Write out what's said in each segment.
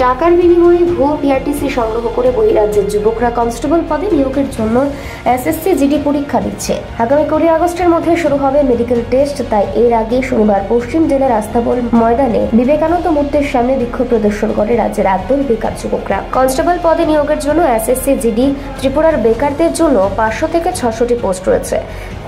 টাকার বিনিময়ে ভুয়ো পিআরটিসি সংগ্রহ করে বহিরাজ্যের যুবকরা কনস্টেবল পদে নিয়োগের জন্য এসএসসি জিডি পরীক্ষা দিচ্ছে। আগামী 20 আগস্টের মধ্যে শুরু হবে মেডিকেল টেস্ট। তাই এর আগে শনিবার পশ্চিম জেলার আস্তাবল ময়দানে বিবেকানন্দ মূর্তির সামনে বিক্ষোভ প্রদর্শন করে রাজ্যের একদল বেকার যুবকরা। কনস্টেবল পদে নিয়োগের জন্য এসএসসি জিডি ত্রিপুরার বেকারদের জন্য 500 থেকে 600টি পোস্ট রয়েছে।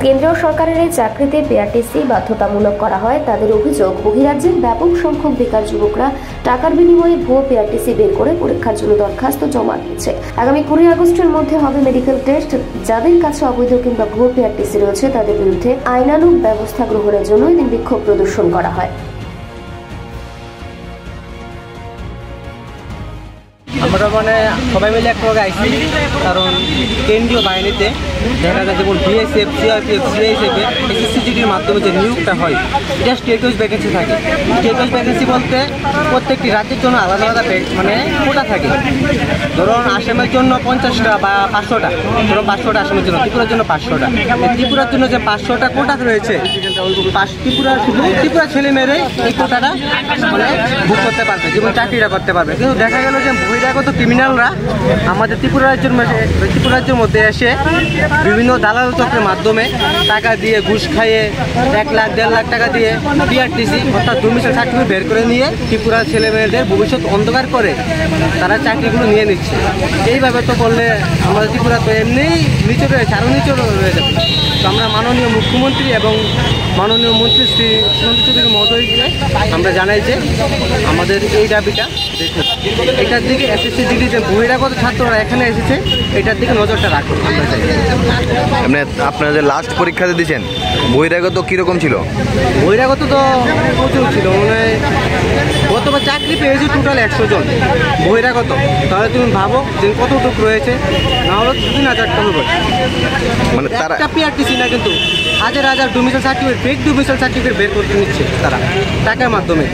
কেন্দ্রীয় সরকারের এই চাকরিতে পিআরটিসি বাধ্যতামূলক করা হয়। তাদের অভিযোগ, বহিরাজ্যের ব্যাপক সংখ্যক বেকার যুবকরা টাকার বিনিময়ে ভুয়ো পিআরটিসি বের করে পরীক্ষার জন্য দরখাস্ত জমা দিচ্ছে। আগামী 20 আগস্টের মধ্যে হবে মেডিকেল টেস্ট। যাদের কাছে অবৈধ কিংবা ভুয়ো পিআরটিসি রয়েছে তাদের বিরুদ্ধে আইনানুগ ব্যবস্থা গ্রহণের জন্য এদিন বিক্ষোভ প্রদর্শন করা হয়। আমরা সবাই মিলে একটা আইসি, কারণ কেন্দ্রীয় বাহিনীতে দেখা যায় যেমন বিএসএফ, সিআরপিএফ, সিআইএসএফে এসএসসি জিডির মাধ্যমে যে নিয়োগটা হয় এটা স্টেট ওয়াইজ ভ্যাকেন্সি থাকে। স্টেট ওয়াইজ ভ্যাকেন্সি বলতে প্রত্যেকটি রাজ্যের জন্য আলাদা আলাদা মানে কোটা থাকে। ধরুন আসামের জন্য 50টা বা 500টা, ধরুন 500টা আসামের জন্য, ত্রিপুরার জন্য 500টা। ত্রিপুরার জন্য যে 500টা কোটা রয়েছে, ত্রিপুরা ছেলে মেয়েরাই এই কোটাটা বুক করতে পারবে, যেমন চাকরিটা করতে পারবে। কিন্তু দেখা গেল যে বহিরাগত ক্রিমিনালরা আমাদের ত্রিপুরা রাজ্যের মধ্যে এসে বিভিন্ন দালাল চক্রের মাধ্যমে টাকা দিয়ে, ঘুষ খাইয়ে 1 লাখ 1.5 লাখ টাকা দিয়ে পিআরটিসি অর্থাৎ ডোমিসাইল সার্টিফিকেট বের করে নিয়ে ত্রিপুরার ছেলে মেয়েদের ভবিষ্যৎ অন্ধকার করে তারা চাকরিগুলো নিয়ে নিচ্ছে। এইভাবে তো করলে আমাদের ত্রিপুরা তো এমনিই নিচে রয়েছে, আরও নিচে রয়ে যাবে। তো আমরা মাননীয় মুখ্যমন্ত্রী এবং মাননীয় মন্ত্রী শ্রী সন্তোষ চৌধুরী মহোদয়কে আমরা জানাই যে আমাদের এই দাবিটা দেখুন, এটার দিকে এসএসসি জিডি যে বহিরাগত ছাত্ররা এখানে এসেছে এটার দিকে নজরটা রাখুন। আপনারা যে লাস্ট পরীক্ষাতে দিয়েছেন বহিরাগত কীরকম ছিল? বহিরাগত তো প্রচুর ছিল, গতবার চাকরি পেয়েছে টোটাল 100 জন বহিরাগত। তাহলে তুমি ভাবো যে কতটুকু রয়েছে, না হলো 3000টা হবে। মানে তারা পিআরটিসি না, কিন্তু হাজার হাজার domicile certificate, fake domicile certificate বের করতে নিচ্ছে তারা টাকার মাধ্যমে।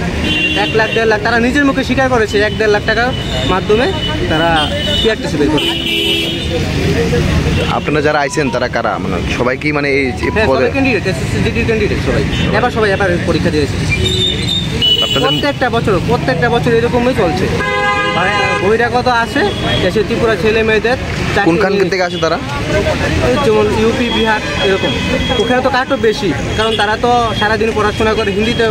1 লাখ 1.5 লাখ তারা নিজের মুখে স্বীকার করেছে, 1 1.5 লাখ টাকার মাধ্যমে তারা পিআরটিসি বের করে। আপনারা যারা আইছেন তারা কারা? মানে সবাই কি মানে এই ক্যান্ডিডেট, এসএসসি জিডির ক্যান্ডিডেট সবাই এবার পরীক্ষা দিয়েছে। প্রত্যেকটা বছর এরকমই চলছে। বহিরাগত আসে দেশে ত্রিপুরা ছেলে মেয়েদের। কোনখান থেকে আসে তারা? যেমন ইউপি, বিহার, এরকম। ওখানে তো কাটও বেশি, কারণ তারা তো সারাদিন পড়াশোনা করে, হিন্দিতে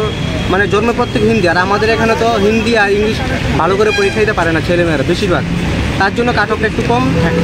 মানে জন্ম প্রত্যেক হিন্দি। আর আমাদের এখানে তো হিন্দি আর ইংলিশ ভালো করে পরীক্ষা দিতে পারে না ছেলেমেয়েরা বেশিরভাগ, তার জন্য কাটঅফটা একটু কম থাকে।